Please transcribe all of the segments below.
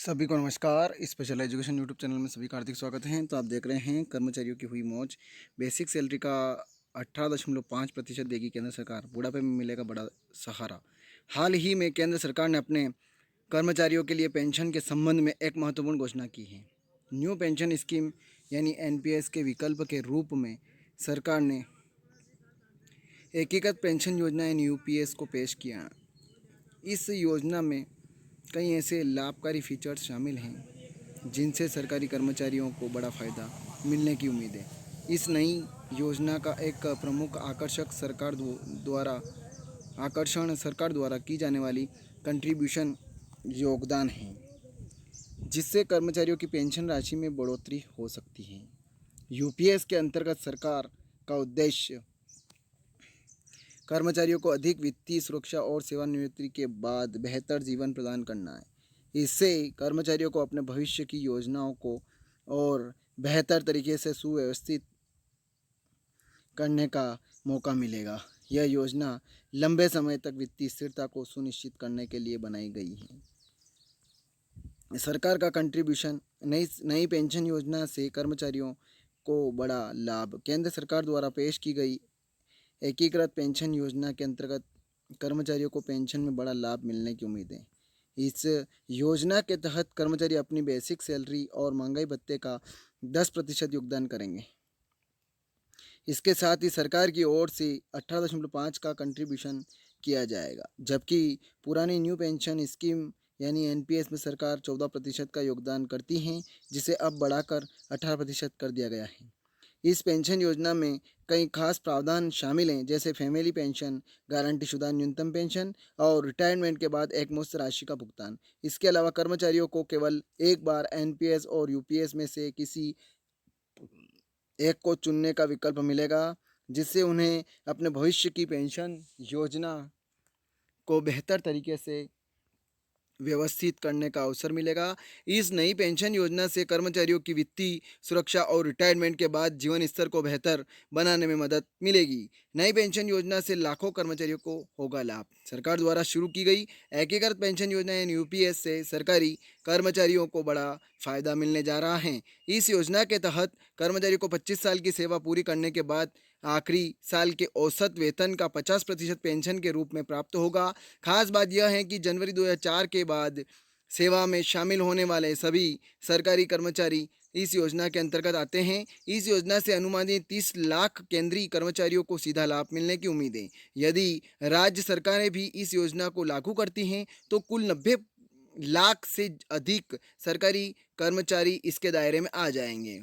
सभी को नमस्कार। स्पेशल एजुकेशन यूट्यूब चैनल में सभी का हार्दिक स्वागत है। तो आप देख रहे हैं कर्मचारियों की हुई मौज। बेसिक सैलरी का 18.5% देगी केंद्र सरकार, बुढ़ापे में मिलेगा बड़ा सहारा। हाल ही में केंद्र सरकार ने अपने कर्मचारियों के लिए पेंशन के संबंध में एक महत्वपूर्ण घोषणा की है। न्यू पेंशन स्कीम यानी एनपीएस के विकल्प के रूप में सरकार ने एकीकृत पेंशन योजना यानी यूपीएस को पेश किया। इस योजना में कई ऐसे लाभकारी फीचर्स शामिल हैं जिनसे सरकारी कर्मचारियों को बड़ा फ़ायदा मिलने की उम्मीद है। इस नई योजना का एक प्रमुख सरकार द्वारा की जाने वाली कंट्रीब्यूशन योगदान है, जिससे कर्मचारियों की पेंशन राशि में बढ़ोतरी हो सकती है। यूपीएस के अंतर्गत सरकार का उद्देश्य कर्मचारियों को अधिक वित्तीय सुरक्षा और सेवानिवृत्ति के बाद बेहतर जीवन प्रदान करना है। इससे कर्मचारियों को अपने भविष्य की योजनाओं को और बेहतर तरीके से सुव्यवस्थित करने का मौका मिलेगा। यह योजना लंबे समय तक वित्तीय स्थिरता को सुनिश्चित करने के लिए बनाई गई है। सरकार का कंट्रीब्यूशन नई पेंशन योजना से कर्मचारियों को बड़ा लाभ। केंद्र सरकार द्वारा पेश की गई एकीकृत पेंशन योजना के अंतर्गत कर्मचारियों को पेंशन में बड़ा लाभ मिलने की उम्मीद है। इस योजना के तहत कर्मचारी अपनी बेसिक सैलरी और महंगाई भत्ते का 10% योगदान करेंगे। इसके साथ ही सरकार की ओर से 18.5 का कंट्रीब्यूशन किया जाएगा, जबकि पुरानी न्यू पेंशन स्कीम यानी एनपीएस में सरकार 14% का योगदान करती है, जिसे अब बढ़ाकर 18% कर दिया गया है। इस पेंशन योजना में कई खास प्रावधान शामिल हैं, जैसे फैमिली पेंशन, गारंटी शुदा न्यूनतम पेंशन और रिटायरमेंट के बाद एक मुश्त राशि का भुगतान। इसके अलावा कर्मचारियों को केवल एक बार एनपीएस और यूपीएस में से किसी एक को चुनने का विकल्प मिलेगा, जिससे उन्हें अपने भविष्य की पेंशन योजना को बेहतर तरीके से व्यवस्थित करने का अवसर मिलेगा। इस नई पेंशन योजना से कर्मचारियों की वित्तीय सुरक्षा और रिटायरमेंट के बाद जीवन स्तर को बेहतर बनाने में मदद मिलेगी। नई पेंशन योजना से लाखों कर्मचारियों को होगा लाभ। सरकार द्वारा शुरू की गई एकीकृत पेंशन योजना यानी यूपीएस से सरकारी कर्मचारियों को बड़ा फायदा मिलने जा रहा है। इस योजना के तहत कर्मचारी को 25 साल की सेवा पूरी करने के बाद आखिरी साल के औसत वेतन का 50% पेंशन के रूप में प्राप्त होगा। खास बात यह है कि जनवरी 2004 के बाद सेवा में शामिल होने वाले सभी सरकारी कर्मचारी इस योजना के अंतर्गत आते हैं। इस योजना से अनुमानित 30 लाख केंद्रीय कर्मचारियों को सीधा लाभ मिलने की उम्मीद है। यदि राज्य सरकारें भी इस योजना को लागू करती हैं तो कुल 90 लाख से अधिक सरकारी कर्मचारी इसके दायरे में आ जाएंगे।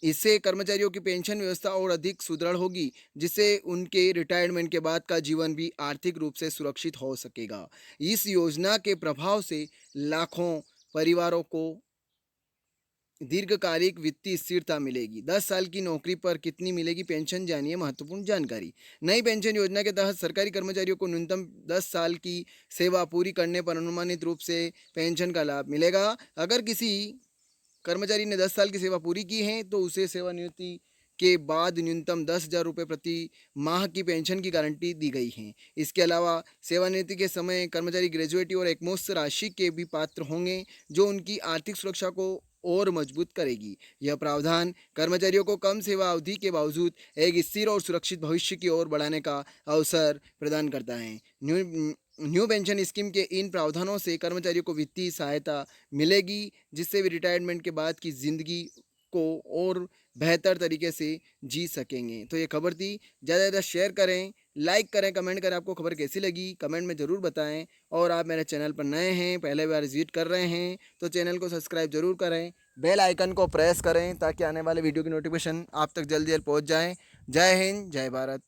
इससे कर्मचारियों की पेंशन व्यवस्था और अधिक सुदृढ़ होगी, जिससे उनके रिटायरमेंट के बाद का जीवन भी आर्थिक रूप से सुरक्षित हो सकेगा। इस योजना के प्रभाव से लाखों परिवारों को दीर्घकालिक वित्तीय स्थिरता मिलेगी। 10 साल की नौकरी पर कितनी मिलेगी पेंशन, जानिए महत्वपूर्ण जानकारी। नई पेंशन योजना के तहत सरकारी कर्मचारियों को न्यूनतम 10 साल की सेवा पूरी करने पर अनुमानित रूप से पेंशन का लाभ मिलेगा। अगर किसी कर्मचारी ने 10 साल की सेवा पूरी की है तो उसे सेवानिवृत्ति के बाद न्यूनतम 10,000 रुपये प्रति माह की पेंशन की गारंटी दी गई है। इसके अलावा सेवानिवृत्ति के समय कर्मचारी ग्रेजुएटी और एकमुश्त राशि के भी पात्र होंगे, जो उनकी आर्थिक सुरक्षा को और मजबूत करेगी। यह प्रावधान कर्मचारियों को कम सेवा अवधि के बावजूद एक स्थिर और सुरक्षित भविष्य की ओर बढ़ाने का अवसर प्रदान करता है। न्यू पेंशन स्कीम के इन प्रावधानों से कर्मचारियों को वित्तीय सहायता मिलेगी, जिससे वे रिटायरमेंट के बाद की ज़िंदगी को और बेहतर तरीके से जी सकेंगे। तो ये खबर थी, ज़्यादा से ज़्यादा शेयर करें, लाइक करें, कमेंट करें। आपको खबर कैसी लगी कमेंट में ज़रूर बताएं। और आप मेरे चैनल पर नए हैं, पहले बार विजिट कर रहे हैं तो चैनल को सब्सक्राइब जरूर करें, बेल आइकन को प्रेस करें ताकि आने वाले वीडियो की नोटिफिकेशन आप तक जल्दी जल्दी पहुँच जाएँ। जय हिंद, जय भारत।